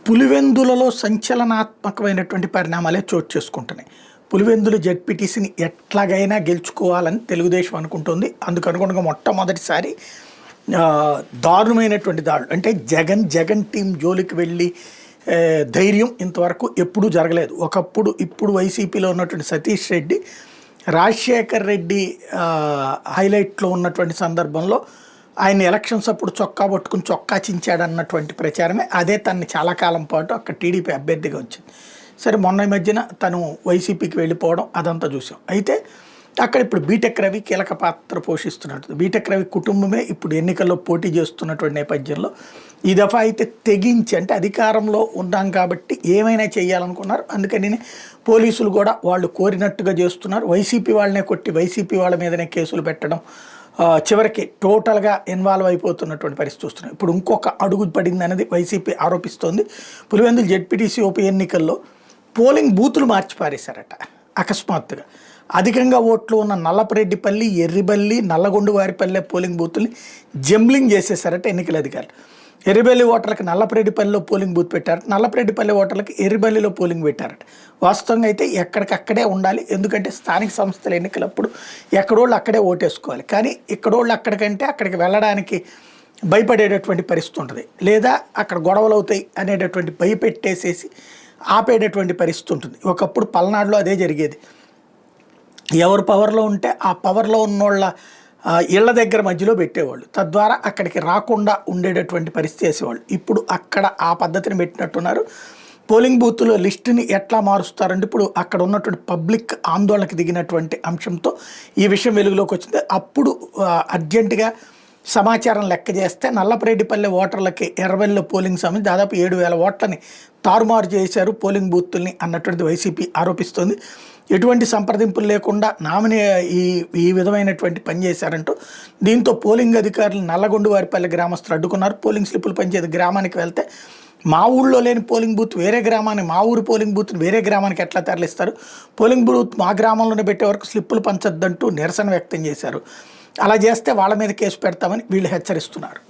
పులివెందులలో సంచలనాత్మకమైనటువంటి పరిణామాలే చోటు చేసుకుంటున్నాయి. పులివెందుల జెడ్పీటీసీని ఎట్లాగైనా గెలుచుకోవాలని తెలుగుదేశం అనుకుంటుంది. అందుకు అనుగుణంగా మొట్టమొదటిసారి దారుణమైనటువంటి దాడులు అంటే జగన్ టీం జోలికి వెళ్ళి ధైర్యం ఇంతవరకు ఎప్పుడూ జరగలేదు. ఒకప్పుడు ఇప్పుడు వైసీపీలో ఉన్నటువంటి సతీష్ రెడ్డి రాజశేఖర్ రెడ్డి హైలైట్లో ఉన్నటువంటి సందర్భంలో ఆయన ఎలక్షన్స్ అప్పుడు చొక్కా పట్టుకుని చొక్కా చించాడన్నటువంటి ప్రచారమే అదే తనని చాలా కాలం పాటు అక్కడ టీడీపీ అభ్యర్థిగా వచ్చింది. సరే మొన్న మధ్యన తను వైసీపీకి వెళ్ళిపోవడం అదంతా చూసాం. అయితే అక్కడ ఇప్పుడు బీటెక్ రవి కీలక పాత్ర పోషిస్తున్నట్టు బీటెక్ రవి కుటుంబమే ఇప్పుడు ఎన్నికల్లో పోటీ చేస్తున్నటువంటి నేపథ్యంలో ఈ దఫా అయితే తెగించి అంటే అధికారంలో ఉన్నాం కాబట్టి ఏమైనా చేయాలనుకున్నారు. అందుకని పోలీసులు కూడా వాళ్ళు కోరినట్టుగా చేస్తున్నారు. వైసీపీ వాళ్ళనే కొట్టి వైసీపీ వాళ్ళ మీదనే కేసులు పెట్టడం చివరికి టోటల్గా ఇన్వాల్వ్ అయిపోతున్నటువంటి పరిస్థితి వస్తున్నాయి. ఇప్పుడు ఇంకొక అడుగు పడింది అనేది వైసీపీ ఆరోపిస్తోంది. పులివెందుల జెడ్పీటీసీ ఉప ఎన్నికల్లో పోలింగ్ బూతులు మార్చి పారేశారట అకస్మాత్తుగా. అధికంగా ఓట్లు ఉన్న నల్లపరెడ్డిపల్లి, ఎర్రిబల్లి, నల్లగొండవారిపల్లె పోలింగ్ బూతుల్ని జంబ్లింగ్ చేసేసారట ఎన్నికల అధికారులు. ఎర్రిబల్లి ఓటర్లకు నల్లపరెడ్డిపల్లిలో పోలింగ్ బూత్ పెట్టారట, నల్లపరెడ్డిపల్లి ఓటర్లకు ఎర్రిబల్లిలో పోలింగ్ పెట్టారట. వాస్తవంగా అయితే ఎక్కడికక్కడే ఉండాలి, ఎందుకంటే స్థానిక సంస్థల ఎన్నికలప్పుడు ఎక్కడోళ్ళు అక్కడే ఓటేసుకోవాలి. కానీ ఇక్కడోళ్ళు అక్కడికంటే అక్కడికి వెళ్ళడానికి భయపడేటటువంటి పరిస్థితి ఉంటుంది, లేదా అక్కడ గొడవలు అవుతాయి అనేటటువంటి భయపెట్టేసేసి ఆపేటటువంటి పరిస్థితి ఉంటుంది. ఒకప్పుడు పల్నాడులో అదే జరిగేది. ఎవరు పవర్లో ఉంటే ఆ పవర్లో ఉన్నోళ్ళ ఇళ్ల దగ్గర మధ్యలో పెట్టేవాళ్ళు, తద్వారా అక్కడికి రాకుండా ఉండేటటువంటి పరిస్థితి చేసేవాళ్ళు. ఇప్పుడు అక్కడ ఆ పద్ధతిని పెట్టినట్టున్నారు. పోలింగ్ బూత్లో లిస్టుని ఎట్లా మారుస్తారంటే ఇప్పుడు అక్కడ ఉన్నటువంటి పబ్లిక్ ఆందోళనకి దిగినటువంటి అంశంతో ఈ విషయం వెలుగులోకి వచ్చింది. అప్పుడు అర్జెంటుగా సమాచారం లెక్క చేస్తే నల్లపరెడ్డిపల్లె ఓటర్లకి ఎర్రవెల్లిలో పోలింగ్ సమయం దాదాపు 7,000 ఓట్లని తారుమారు చేశారు పోలింగ్ బూత్తుల్ని అన్నటువంటిది వైసీపీ ఆరోపిస్తోంది. ఎటువంటి సంప్రదింపులు లేకుండా ఈ విధమైనటువంటి పని చేశారంటూ దీంతో పోలింగ్ అధికారులు నల్లగొండవారిపల్లె గ్రామస్తులు అడ్డుకున్నారు. పోలింగ్ స్లిప్పులు పనిచేసే గ్రామానికి వెళ్తే మా ఊళ్ళో లేని పోలింగ్ బూత్ వేరే గ్రామాన్ని, మా ఊరు పోలింగ్ బూత్ని వేరే గ్రామానికి ఎట్లా తరలిస్తారు, పోలింగ్ బూత్ మా గ్రామంలోనే పెట్టే వరకు స్లిప్పులు పంచొద్దంటూ నిరసన వ్యక్తం చేశారు. అలా చేస్తే వాళ్ళ మీద కేసు పెడతామని వీళ్ళు హెచ్చరిస్తున్నారు.